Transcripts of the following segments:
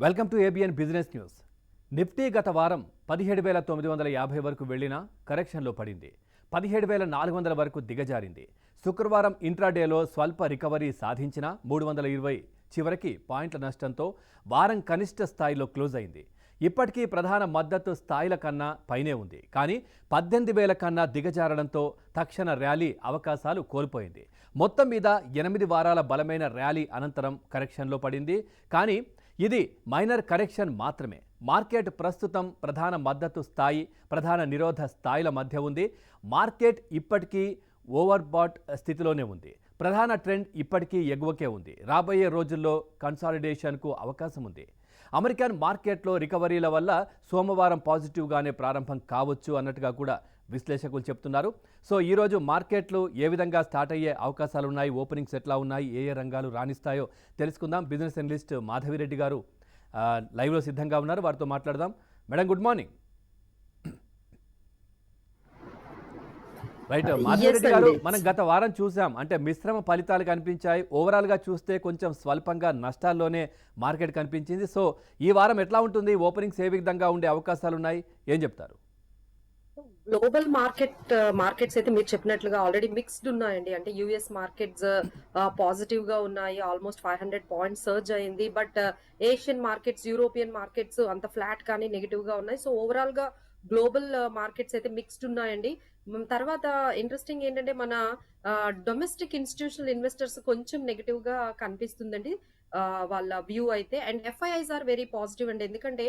Welcome to ABN business news. Nifty గత వారం 17,950 వరకు వెళ్లినా కరెక్షన్లో పడింది. 17,400 వరకు దిగజారింది. శుక్రవారం ఇంట్రాడేలో స్వల్ప రికవరీ సాధించిన 320 చివరికి పాయింట్ల నష్టంతో వారం కనిష్ట స్థాయిలో క్లోజ్ అయింది. ఇప్పటికీ ప్రధాన మద్దతు స్థాయిల కన్నా పైనే ఉంది. కానీ 18,000 కన్నా దిగజారడంతో తక్షణ ర్యాలీ అవకాశాలు కోల్పోయింది. మొత్తం మీద 8 వారాల బలమైన ర్యాలీ అనంతరం కరెక్షన్లో పడింది. కానీ ఇది మైనర్ కరెక్షన్ మాత్రమే. మార్కెట్ ప్రస్తుతం ప్రధాన మద్దతు స్థాయి, ప్రధాన నిరోధ స్థాయిల మధ్య ఉంది. మార్కెట్ ఇప్పటికీ ఓవర్బాట్ స్థితిలోనే ఉంది. ప్రధాన ట్రెండ్ ఇప్పటికీ ఎగువకే ఉంది. రాబోయే రోజుల్లో కన్సాలిడేషన్కు అవకాశం ఉంది. అమెరికన్ మార్కెట్లో రికవరీల వల్ల సోమవారం పాజిటివ్గానే ప్రారంభం కావచ్చు అన్నట్టుగా కూడా విశ్లేషకులు చెప్తున్నారు. సో ఈరోజు మార్కెట్లు ఏ విధంగా స్టార్ట్ అయ్యే అవకాశాలు ఉన్నాయి, ఓపెనింగ్స్ ఎట్లా ఉన్నాయి, ఏ రంగాలు రాణిస్తాయో తెలుసుకుందాం. బిజినెస్ అనలిస్ట్ మాధవిరెడ్డి గారు లైవ్లో సిద్ధంగా ఉన్నారు, వారితో మాట్లాడదాం. Madam good morning. Right Madhavi Reddy గారు, మనం గత వారం చూసాం, అంటే మిశ్రమ ఫలితాలు కనిపించాయి. ఓవరాల్గా చూస్తే కొంచెం స్వల్పంగా నష్టాల్లోనే మార్కెట్ కనిపించింది. సో ఈ వారం ఎట్లా ఉంటుంది, ఓపెనింగ్స్ ఏ విధంగా ఉండే అవకాశాలు ఉన్నాయి, ఏం చెప్తారు? గ్లోబల్ మార్కెట్స్ అయితే మీరు చెప్పినట్లుగా ఆల్రెడీ మిక్స్డ్ ఉన్నాయండి. అంటే యుఎస్ మార్కెట్స్ పాజిటివ్ గా ఉన్నాయి, ఆల్మోస్ట్ 500 పాయింట్స్ సర్జ్ అయింది. But Asian markets, European markets అంత ఫ్లాట్ కానీ నెగిటివ్ గా ఉన్నాయి. సో ఓవరాల్ గా గ్లోబల్ మార్కెట్స్ అయితే మిక్స్డ్ ఉన్నాయండి. తర్వాత ఇంట్రెస్టింగ్ ఏంటంటే మన డొమెస్టిక్ ఇన్స్టిట్యూషనల్ ఇన్వెస్టర్స్ కొంచెం నెగిటివ్ గా కనిపిస్తుందండి వాళ్ళ వ్యూ అయితే. And FIIs are very positive అండి. ఎందుకంటే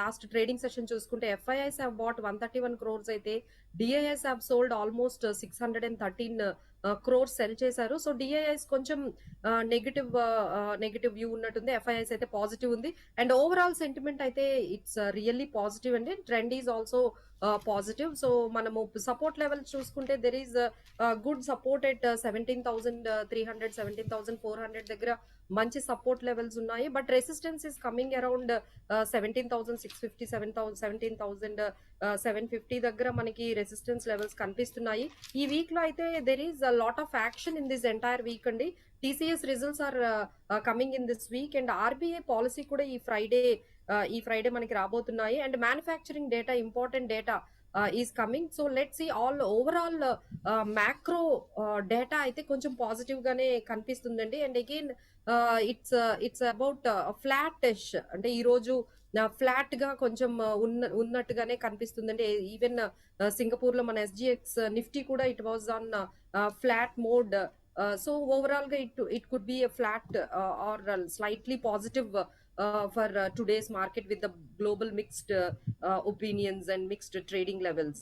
లాస్ట్ ట్రేడింగ్ సెషన్ చూసుకుంటే ఎఫ్ఐఐస్ హ్యావ్ బాట్ 131 crores అయితే DIIs have sold almost 613 crores sell చేశారు. సో డిఐఎస్ కొంచెం నెగిటివ్ వ్యూ ఉన్నట్టుంది. ఎఫ్ఐఐస్ అయితే పాజిటివ్ ఉంది. అండ్ ఓవరాల్ సెంటిమెంట్ అయితే ఇట్స్ రియల్లీ పాజిటివ్ అండి. Trend is also positive. So మనము సపోర్ట్ లెవెల్ చూసుకుంటే there is good support at 17,300 17,400 దగ్గర మంచి సపోర్ట్ లెవెల్స్ ఉన్నాయి. But resistance is coming around 17,650 17,750 దగ్గర మనకి రెసిస్టెన్స్ లెవెల్స్ కనిపిస్తున్నాయి. ఈ వీక్ లో అయితే there is lot of action in this entire week అండి. TCS results are coming in this week. And RBI policy కూడా ఈ ఫ్రైడే మనకి రాబోతున్నాయి. And manufacturing data, important data is coming. So let's see all overall macro data అయితే కొంచెం positive గానే కనిపిస్తుందండి. And again it's about flattish, అంటే ఈ రోజు ఫ్లాట్ గా కొంచెం ఉన్నట్టుగానే కనిపిస్తుందండి. ఈవెన్ సింగపూర్ లో మన ఎస్జిఎక్స్ నిఫ్టీ కూడా it was on flat mode. So overall గా it could be a flat or slightly positive for today's market with the global mixed opinions and mixed trading levels.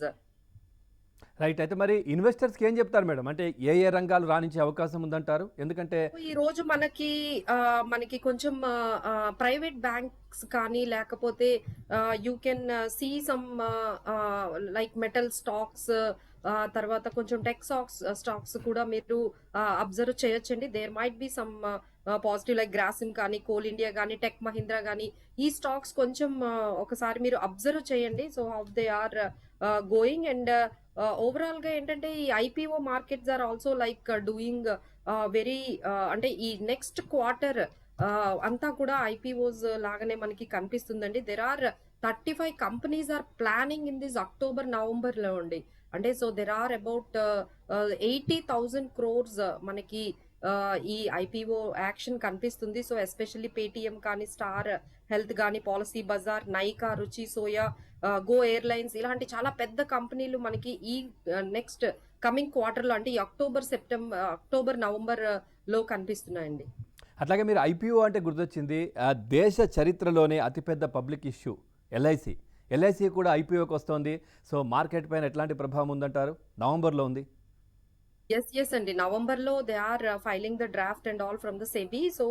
Right. అయితే మరి ఇన్వెస్టర్స్కి ఏం చెప్తారు madam? అంటే ఏ రంగాలు రాణించే అవకాశం ఉందంటారు? ఎందుకంటే ఈ రోజు మనకి కొంచెం ప్రైవేట్ బ్యాంక్స్ కానీ లేకపోతే you can see some like metal stocks, తర్వాత కొంచెం టెక్ స్టాక్స్ కూడా మీరు అబ్జర్వ్ చేయొచ్చండి. There might be some positive like Grasim కానీ, కోల్ ఇండియా కానీ, టెక్ మహీంద్రా కానీ, ఈ స్టాక్స్ కొంచెం ఒకసారి మీరు అబ్జర్వ్ చేయండి. So how they are going. And overall గా ఏంటంటే ఈ IPO markets are also like doing very, అంటే ఈ నెక్స్ట్ క్వార్టర్ అంతా కూడా ఐపీఓస్ లాగానే మనకి కనిపిస్తుందండి. There are 35 companies are planning in this October November లో అండి. అంటే so there are about 80,000 crores మనకి ఈ ఐపీఓ యాక్షన్ కనిపిస్తుంది. సో ఎస్పెషల్లీ పేటిఎం కానీ, స్టార్ హెల్త్ కానీ, Policy Bazaar, Nykaa, Ruchi Soya, go airlines, ఇలాంటి చాలా పెద్ద కంపెనీలు మనకి ఈ నెక్స్ట్ కమింగ్ క్వార్టర్ లో, అంటే ఈ అక్టోబర్ నవంబర్ లో కనిపిస్తున్నాయండి. అట్లాగే మీరు ఐపీఓ అంటే గుర్తొచ్చింది, దేశ చరిత్రలోనే అతిపెద్ద పబ్లిక్ ఇష్యూ ఎల్ఐసి కూడా ఐపీఓకి వస్తోంది. సో మార్కెట్ పైన ఎట్లాంటి ప్రభావం ఉందంటారు? నవంబర్లో ఉంది. ఎస్ అండి, నవంబర్ లో they are filing the draft and all from the SEBI. So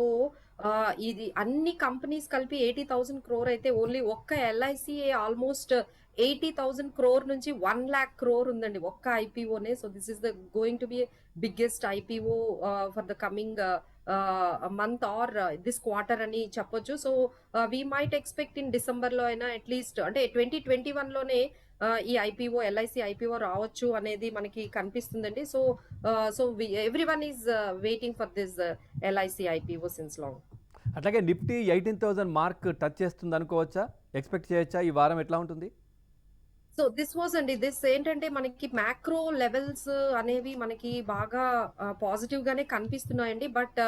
ఇది అన్ని కంపెనీస్ కలిపి 80,000 crore అయితే ఓన్లీ ఒక్క ఎల్ఐసి ఆల్మోస్ట్ 80,000 crore నుంచి 1 lakh crore ఉందండి ఒక్క ఐపీఓనే. So this is the going to be biggest IPO for the coming month or this quarter అని చెప్పొచ్చు. So we might expect in December లో అయినా అట్లీస్ట్, అంటే 2021 లోనే ఈ ఎల్ఐసి ఐపీఓ రావచ్చు అనేది మనకి కనిపిస్తుందండి. So everyone is waiting for this LIC IPO since long. అట్లాగే నిఫ్టీ 18,000 మార్క్ టచ్ చేస్తుంది అనుకోవచ్చా? ఎక్స్‌పెక్ట్ చేయొచ్చా? ఈ వారం ఎట్లా ఉంటుంది? సో దిస్ వాజ్ అండి. దిస్ ఏంటంటే మనకి మ్యాక్రో లెవెల్స్ అనేవి మనకి బాగా పాజిటివ్ గానే కనిపిస్తున్నాయండి. But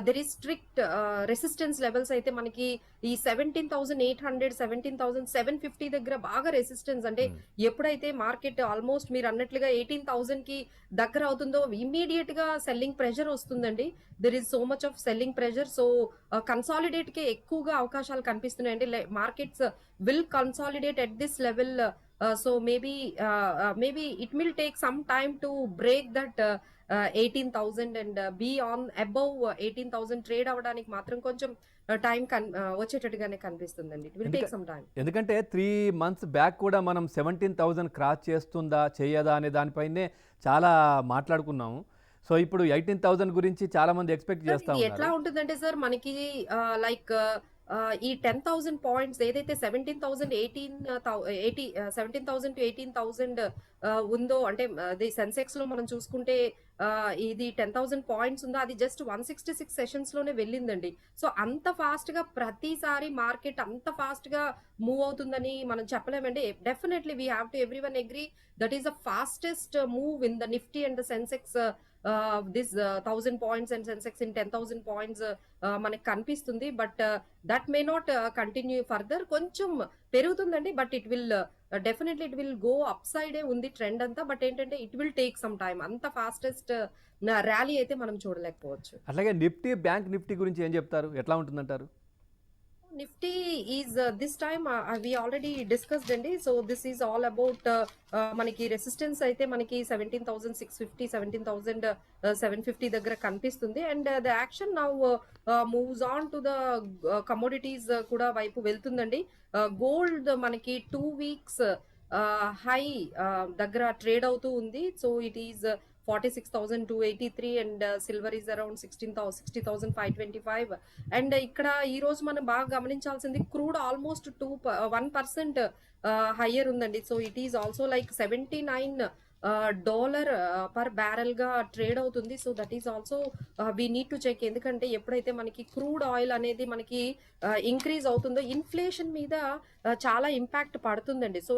there is strict resistance levels అయితే మనకి ఈ 17,800, 17,750 దగ్గర బాగా రెసిస్టెన్స్ అంటే హ్మ్. ఎప్పుడైతే మార్కెట్ ఆల్మోస్ట్ మీరు అన్నట్లుగా 18,000కి దగ్గర అవుతుందో ఇమ్మీడియట్ గా సెల్లింగ్ ప్రెషర్ వస్తుందండి. There is so much of selling pressure. So consolidate కి ఎక్కువగా అవకాశాలు కనిపిస్తున్నాయండి. Markets will consolidate at this level. So maybe it will take some time to break that 18,000 and be on above 18,000 trade అవ్వడానికి మాత్రం కొంచెం time వచ్చేటట్టుగానే కనిపిస్తుందండి. It will ఎందుక take some time. ఎందుకంటే 3 మంత్స్ బ్యాక్ కూడా మనం 17,000 క్రాస్ చేస్తుందా? చేయదా? అనే దానిపైనే చాలా మాట్లాడుకున్నాము. సో ఇప్పుడు 18,000 గురించి చాలామంది ఎక్స్‌పెక్ట్ సార్ చేస్తా ఇది ఎట్లా ఉన్నారు. ఉంటుందంటే సార్ మనకి లైక్ ఈ 10,000 పాయింట్స్ ఏదైతే 17,000 టు 18,000 ఉందో అంటే అది సెన్సెక్స్ లో మనం చూసుకుంటే ఇది 10,000 పాయింట్స్ ఉందో అది జస్ట్ 166 సెషన్స్ లోనే వెళ్ళిందండి. సో అంత ఫాస్ట్ గా ప్రతిసారి మార్కెట్ అంత ఫాస్ట్ గా మూవ్ అవుతుందని మనం చెప్పలేమండి. Definitely we have to everyone agree that is the fastest move in the Nifty and the Sensex. This 1,000 points and Sensex in 10,000 points మనకి కనిపిస్తుంది. But that may not continue further. కొంచెం పెరుగుతుందండి. But it will definitely it will go up సైడే ఉంది trend అంతా. But ఏంటంటే it will take some time. అంత fastest rally అయితే మనం చూడలేకపోవచ్చు. అట్లాగే నిఫ్టీ, బ్యాంక్ నిఫ్టీ గురించి ఏం చెప్తారు? ఎట్లా ఉంటుందంటారు? Nifty is this time we already discussed అండి. So this is all about మనకి రెసిస్టెన్స్ అయితే మనకి 17,650, 17,750 దగ్గర కనిపిస్తుంది. And the action now moves on to the commodities కూడా వైపు వెళ్తుందండి. గోల్డ్ మనకి 2 వీక్స్ హై దగ్గర ట్రేడ్ అవుతూ ఉంది. So it is 46,283 and silver is around 60,525. And ఇక్కడ ఈ రోజు మనం బాగా గమనించాల్సింది క్రూడ్ ఆల్మోస్ట్ 1% హయ్యర్ ఉందండి. So it is also like $79 per barrel గా ట్రేడ్ అవుతుంది. So that is also we need to check. ఎందుకంటే ఎప్పుడైతే మనకి క్రూడ్ ఆయిల్ అనేది మనకి ఇంక్రీజ్ అవుతుందో ఇన్ఫ్లేషన్ మీద చాలా ఇంపాక్ట్ పడుతుందండి. సో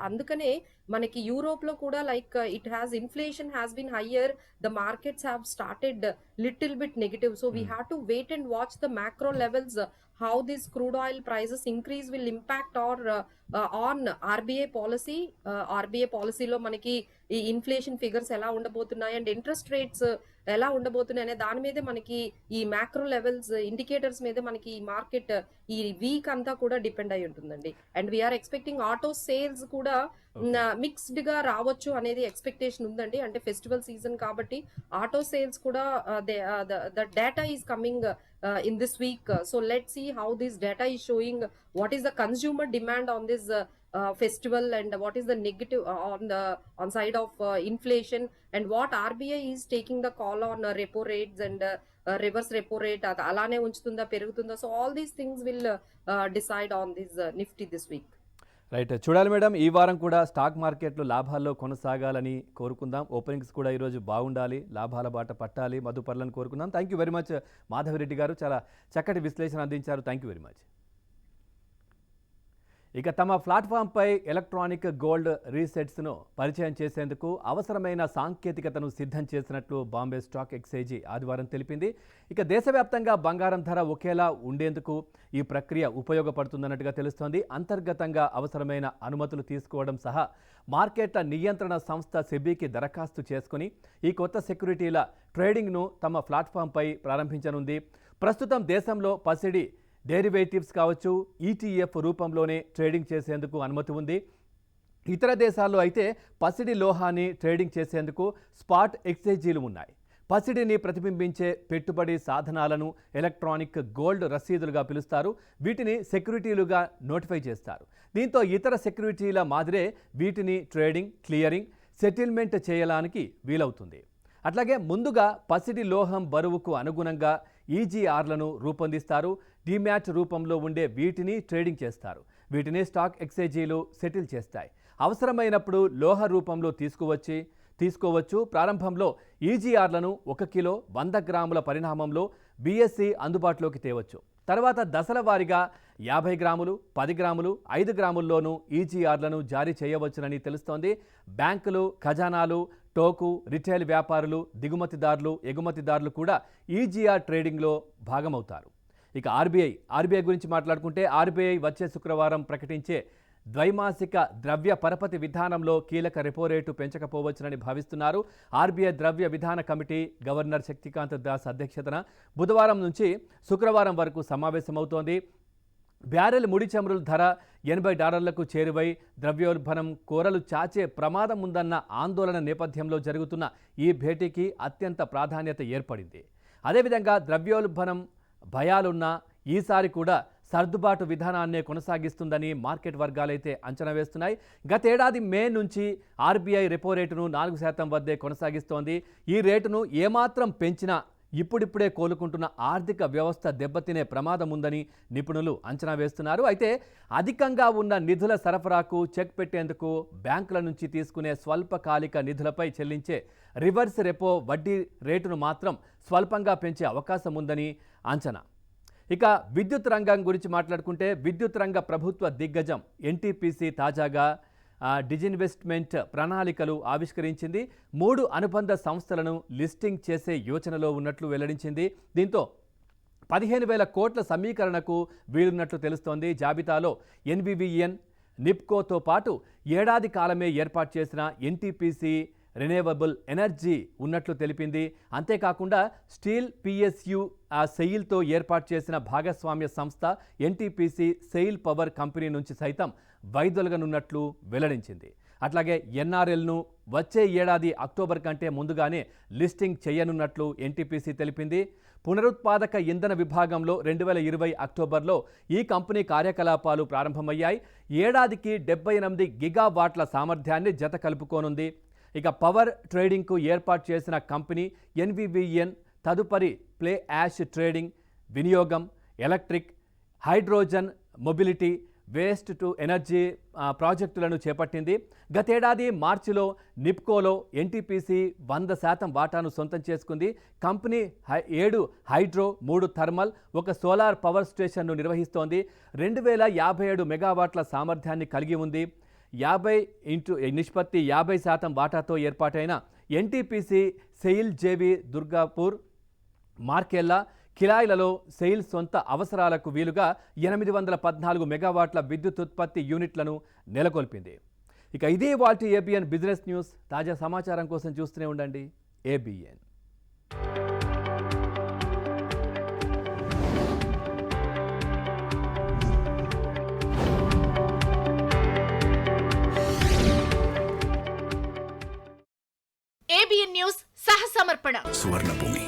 అందుకనే మనకి యూరోప్ లో కూడా like it has inflation has been higher. The markets have started little bit negative. So we have to wait and watch the macro levels how this crude oil prices increase will impact or on RBI policy. RBI policy లో మనకి ఈ inflation figures ఎలా ఉండబోతున్నాయి and interest rates ఎలా ఉండబోతున్నాయి అనే దాని మీదే మనకి ఈ మ్యాక్రో లెవెల్స్ ఇండికేటర్స్ మీద మనకి ఈ మార్కెట్ ఈ వీక్ అంతా కూడా డిపెండ్ అయి ఉంటుందండి. And we're expecting auto sales కూడా మిక్స్డ్ గా రావచ్చు అనేది ఎక్స్పెక్టేషన్ ఉందండి. అంటే ఫెస్టివల్ సీజన్ కాబట్టి ఆటో సేల్స్ కూడా the data is coming in this week. So let's see how this data is showing what is the consumer demand on this festival and what is the negative on side of inflation and what RBI is taking the call on repo rates and reverse repo rate alane unchutunda perugutunda. So all these things will decide on this Nifty this week. Right, చూడాలి madam. ఈ వారం కూడా stock మార్కెట్లు లాభాల్లో కొనసాగాలని కోరుకుందాం. Openings కూడా ఈరోజు బాగుండాలి, లాభాల బాట పట్టాలి, మధుపర్లను కోరుకుందాం. Thank you very much Madhavi Reddy గారు, చాలా చక్కటి విశ్లేషణ అందించారు. Thank you very much. ఇక తమ ప్లాట్ఫామ్పై ఎలక్ట్రానిక్ గోల్డ్ రీసెట్స్ను పరిచయం చేసేందుకు అవసరమైన సాంకేతికతను సిద్ధం చేసినట్లు బాంబే స్టాక్ ఎక్స్చేంజ్ ఆదివారం తెలిపింది. ఇక దేశవ్యాప్తంగా బంగారం ధర ఒకేలా ఉండేందుకు ఈ ప్రక్రియ ఉపయోగపడుతుందన్నట్టుగా తెలుస్తోంది. అంతర్గతంగా అవసరమైన అనుమతులు తీసుకోవడం సహా మార్కెట్ల నియంత్రణ సంస్థ సెబీకి దరఖాస్తు చేసుకుని ఈ కొత్త సెక్యూరిటీల ట్రేడింగ్ను తమ ప్లాట్ఫామ్పై ప్రారంభించనుంది. ప్రస్తుతం దేశంలో పసిడి డెరివేటివ్స్ కావచ్చు, ఈటీఎఫ్ రూపంలోనే ట్రేడింగ్ చేసేందుకు అనుమతి ఉంది. ఇతర దేశాల్లో అయితే పసిడి లోహాన్ని ట్రేడింగ్ చేసేందుకు స్పాట్ ఎక్స్చేంజీలు ఉన్నాయి. పసిడిని ప్రతిబింబించే పెట్టుబడి సాధనాలను ఎలక్ట్రానిక్ గోల్డ్ రసీదులుగా పిలుస్తారు. వీటిని సెక్యూరిటీలుగా నోటిఫై చేస్తారు. దీంతో ఇతర సెక్యూరిటీల మాదిరే వీటిని ట్రేడింగ్, క్లియరింగ్, సెటిల్మెంట్ చేయడానికి వీలవుతుంది. అట్లాగే ముందుగా పసిడి లోహం బరువుకు అనుగుణంగా ఈజీఆర్లను రూపొందిస్తారు. డిమ్యాట్ రూపంలో ఉండే వీటిని ట్రేడింగ్ చేస్తారు. వీటిని స్టాక్ ఎక్స్చేంజీలు సెటిల్ చేస్తాయి. అవసరమైనప్పుడు లోహ రూపంలో తీసుకోవచ్చు. ప్రారంభంలో ఈజీఆర్లను 1 కిలో 100 గ్రాముల పరిణామంలో బీఎస్సీ అందుబాటులోకి తేవచ్చు. తర్వాత దశల వారీగా 50 గ్రాములు 10 గ్రాములు 5 గ్రాముల్లోనూ ఈజీఆర్లను జారీ చేయవచ్చునని తెలుస్తోంది. బ్యాంకులు, ఖజానాలు, టోకు, రిటైల్ వ్యాపారులు, దిగుమతిదారులు, ఎగుమతిదారులు కూడా ఈజీఆర్ ట్రేడింగ్లో భాగమవుతారు. ఇక ఆర్బీఐ గురించి మాట్లాడుకుంటే ఆర్బీఐ వచ్చే శుక్రవారం ప్రకటించే ద్వైమాసిక ద్రవ్య పరపతి విధానంలో కీలక రెపో రేటు పెంచకపోవచ్చునని భావిస్తున్నారు. ఆర్బీఐ ద్రవ్య విధాన కమిటీ గవర్నర్ శక్తికాంత దాస్ అధ్యక్షతన బుధవారం నుంచి శుక్రవారం వరకు సమావేశమవుతోంది. బ్యారెల్ ముడి చమురుల ధర $80లకు చేరువై ద్రవ్యోల్బణం కోరలు చాచే ప్రమాదం ఉందన్న ఆందోళన నేపథ్యంలో జరుగుతున్న ఈ భేటీకి అత్యంత ప్రాధాన్యత ఏర్పడింది. అదేవిధంగా ద్రవ్యోల్బణం భయాలున్న ఈసారి కూడా సర్దుబాటు విధానాన్నే కొనసాగిస్తుందని మార్కెట్ వర్గాలైతే అంచనా వేస్తున్నాయి. గతేడాది మే నుంచి ఆర్బీఐ రెపో రేటును 4% వద్దే కొనసాగిస్తోంది. ఈ రేటును ఏమాత్రం పెంచినా ఇప్పుడిప్పుడే కోలుకుంటున్న ఆర్థిక వ్యవస్థ దెబ్బతినే ప్రమాదం ఉందని నిపుణులు అంచనా వేస్తున్నారు. అయితే అధికంగా ఉన్న నిధుల సరఫరాకు చెక్ పెట్టేందుకు బ్యాంకుల నుంచి తీసుకునే స్వల్పకాలిక నిధులపై చెల్లించే రివర్స్ రెపో వడ్డీ రేటును మాత్రం స్వల్పంగా పెంచే అవకాశం ఉందని అంచనా. ఇక విద్యుత్ రంగం గురించి మాట్లాడుకుంటే విద్యుత్ రంగ ప్రభుత్వ దిగ్గజం ఎన్టీపీసీ తాజాగా డిజిన్వెస్ట్మెంట్ ప్రణాళికలు ఆవిష్కరించింది. 3 అనుబంధ సంస్థలను లిస్టింగ్ చేసే యోచనలో ఉన్నట్లు వెల్లడించింది. దీంతో 15,000 కోట్ల సమీకరణకు వీలున్నట్లు తెలుస్తోంది. జాబితాలో ఎన్వివిఎన్, నిప్కోతో పాటు ఏడాది కాలమే ఏర్పాటు చేసిన ఎన్టీపీసీ రెన్యూవబుల్ ఎనర్జీ ఉన్నట్లు తెలిపింది. అంతేకాకుండా స్టీల్ పిఎస్యు సెయిల్తో ఏర్పాటు చేసిన భాగస్వామ్య సంస్థ ఎన్టీపీసీ సెయిల్ పవర్ కంపెనీ నుంచి సైతం వైదొలగనున్నట్లు వెల్లడించింది. అట్లాగే ఎన్ఆర్ఎల్ను వచ్చే ఏడాది అక్టోబర్ కంటే ముందుగానే లిస్టింగ్ చేయనున్నట్లు ఎన్టీపీసీ తెలిపింది. పునరుత్పాదక ఇంధన విభాగంలో 2020 అక్టోబర్లో ఈ కంపెనీ కార్యకలాపాలు ప్రారంభమయ్యాయి. ఏడాదికి 78 గిగావాట్ల సామర్థ్యాన్ని జత కలుపుకోనుంది. ఇక పవర్ ట్రేడింగ్కు ఏర్పాటు చేసిన కంపెనీ ఎన్వివిఎన్ తదుపరి ప్లే యాష్ ట్రేడింగ్, వినియోగం, electric, hydrogen mobility, waste to energy ప్రాజెక్టులను చేపట్టింది. గతేడాది మార్చిలో నిప్కోలో ఎన్టీపీసీ 100% వాటాను సొంతం చేసుకుంది. Company 7 hydro, 3 thermal, 1 solar power స్టేషన్ను నిర్వహిస్తోంది. 2057 మెగావాట్ల సామర్థ్యాన్ని కలిగి ఉంది. 50% వాటాతో ఏర్పాటైన ఎన్టీపీసీ సెయిల్ జేవీ దుర్గాపూర్, మార్కెల్లా, కిలాయిలలో సెయిల్ సొంత అవసరాలకు వీలుగా 814 మెగావాట్ల విద్యుత్ ఉత్పత్తి యూనిట్లను నెలకొల్పింది. ఇక ఇదే వాటి ఏబిఎన్ బిజినెస్ న్యూస్. తాజా సమాచారం కోసం చూస్తూనే ఉండండి ఏబిఎన్. ఏబిఎన్ న్యూస్ సహ సమర్పణ. సువర్ణభూమి